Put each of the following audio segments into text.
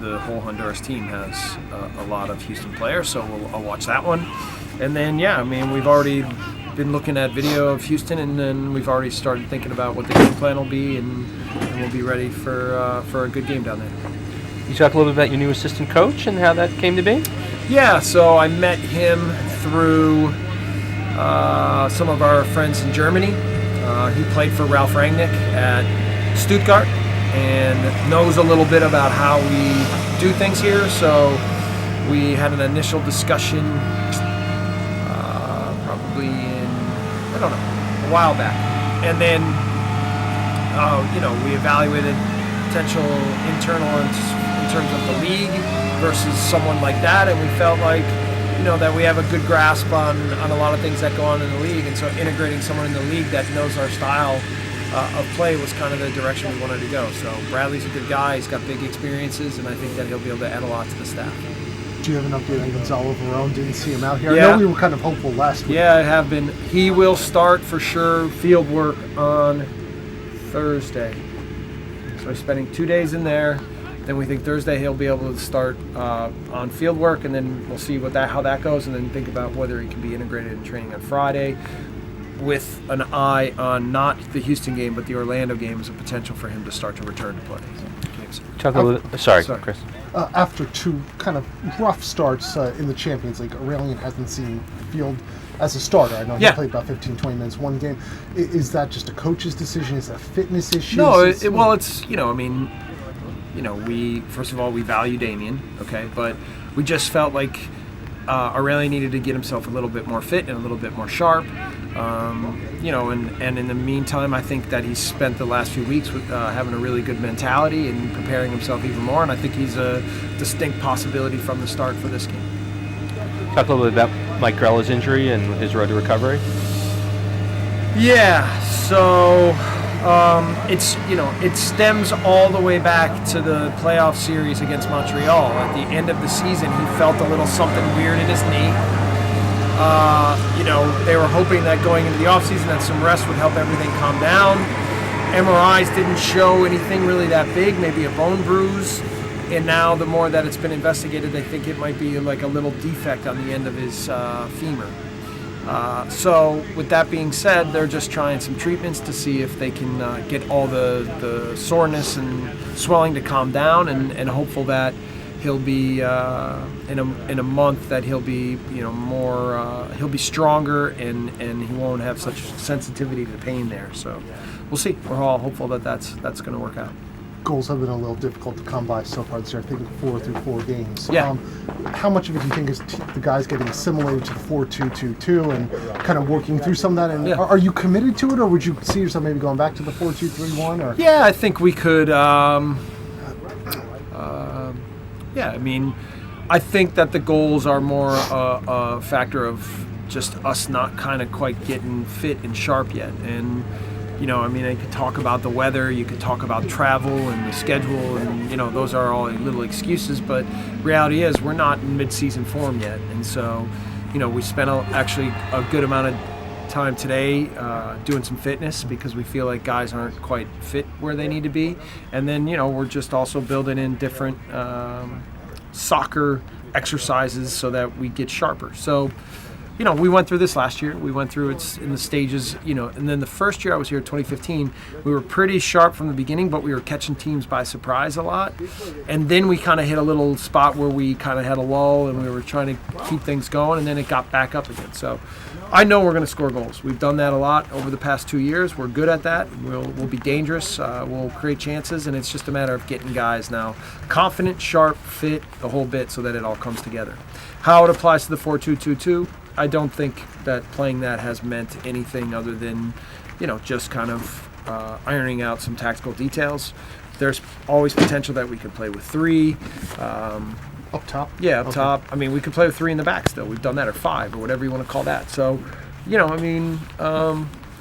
the whole Honduras team has a lot of Houston players, so I'll watch that one. And then, we've already been looking at video of Houston, and then we've already started thinking about what the game plan will be, and we'll be ready for a good game down there. You talk a little bit about your new assistant coach and how that came to be? Yeah, so I met him through some of our friends in Germany. He played for Ralf Rangnick at Stuttgart and knows a little bit about how we do things here. So we had an initial discussion probably a while back. And then, we evaluated potential internal in terms of the league versus someone like that, and we felt like that we have a good grasp on a lot of things that go on in the league, and so integrating someone in the league that knows our style of play was kind of the direction we wanted to go. So Bradley's a good guy, he's got big experiences, and I think that he'll be able to add a lot to the staff. Do you have an update on Gonzalo Verón? Didn't see him out here. Yeah. I know we were kind of hopeful last week. Yeah, I have been. He will start for sure field work on Thursday. So he's spending 2 days in there. Then we think Thursday he'll be able to start on field work, and then we'll see how that goes, and then think about whether he can be integrated in training on Friday, with an eye on not the Houston game but the Orlando game as a potential for him to start to return to play. Talk a little. Sorry, Chris. After two kind of rough starts in the Champions League, Aurelian hasn't seen the field as a starter. I know he played about 15, 20 minutes one game. Is that just a coach's decision? Is that a fitness issue? No, we first of all, we value Damien, okay, but we just felt like Aurelian needed to get himself a little bit more fit and a little bit more sharp, and in the meantime, I think that he's spent the last few weeks with having a really good mentality and preparing himself even more, and I think he's a distinct possibility from the start for this game. Talk a little bit about Mike Grella's injury and his road to recovery. Yeah, so it stems all the way back to the playoff series against Montreal. At the end of the season, he felt a little something weird in his knee. They were hoping that going into the offseason that some rest would help everything calm down. MRIs didn't show anything really that big, maybe a bone bruise. And now the more that it's been investigated, they think it might be like a little defect on the end of his femur. So with that being said, they're just trying some treatments to see if they can get all the soreness and swelling to calm down, and hopeful that he'll be in a month that he'll be more he'll be stronger and he won't have such sensitivity to pain there. So we'll see. We're all hopeful that that's going to work out. Goals have been a little difficult to come by so far this year. I think 4 through 4 games. Yeah. How much of it do you think is the guys getting assimilated to the 4-2-2-2 and kind of working through some of that? And are you committed to it, or would you see yourself maybe going back to the 4-2-3-1? Or yeah, I think we could. I think that the goals are more a factor of just us not kind of quite getting fit and sharp yet, and. I could talk about the weather, you could talk about travel and the schedule, and, those are all little excuses, but reality is we're not in mid-season form yet. And so, we spent actually a good amount of time today doing some fitness because we feel like guys aren't quite fit where they need to be. And then, we're just also building in different soccer exercises so that we get sharper. So, we went through this last year. We went through it in the stages, and then the first year I was here, 2015, we were pretty sharp from the beginning, but we were catching teams by surprise a lot. And then we kind of hit a little spot where we kind of had a lull and we were trying to keep things going, and then it got back up again. So I know we're going to score goals. We've done that a lot over the past 2 years. We're good at that. We'll be dangerous. We'll create chances, and it's just a matter of getting guys now confident, sharp, fit, the whole bit so that it all comes together. How it applies to the 4-2-2-2, I don't think that playing that has meant anything other than, just kind of ironing out some tactical details. There's always potential that we could play with 3. Up top? Yeah, up top. We could play with 3 in the back still. We've done that, or 5, or whatever you want to call that. So,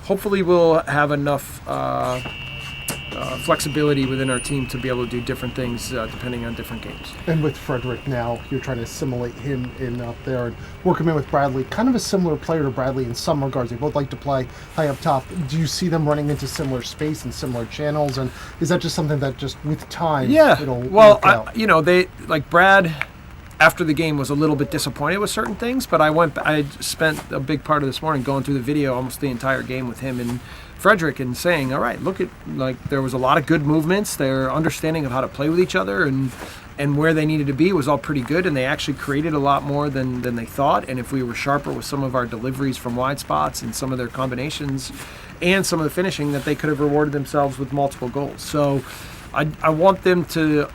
hopefully we'll have enough flexibility within our team to be able to do different things depending on different games. And with Frederick now, you're trying to assimilate him in up there and work him in with Bradley. Kind of a similar player to Bradley in some regards. They both like to play high up top. Do you see them running into similar space and similar channels? And is that just something that just with time, it'll work out? They like Brad. After the game was a little bit disappointed with certain things, but I spent a big part of this morning going through the video almost the entire game with him and Frederick and saying, all right, look at, like, there was a lot of good movements. Their understanding of how to play with each other and where they needed to be was all pretty good, and they actually created a lot more than they thought. And if we were sharper with some of our deliveries from wide spots and some of their combinations and some of the finishing, that they could have rewarded themselves with multiple goals. So I want them to,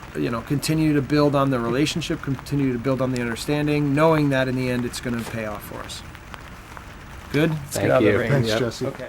continue to build on the relationship, continue to build on the understanding, knowing that in the end it's going to pay off for us. Good? Let's Thank get out of you. the rain. Thanks, Yep. Jesse. Okay.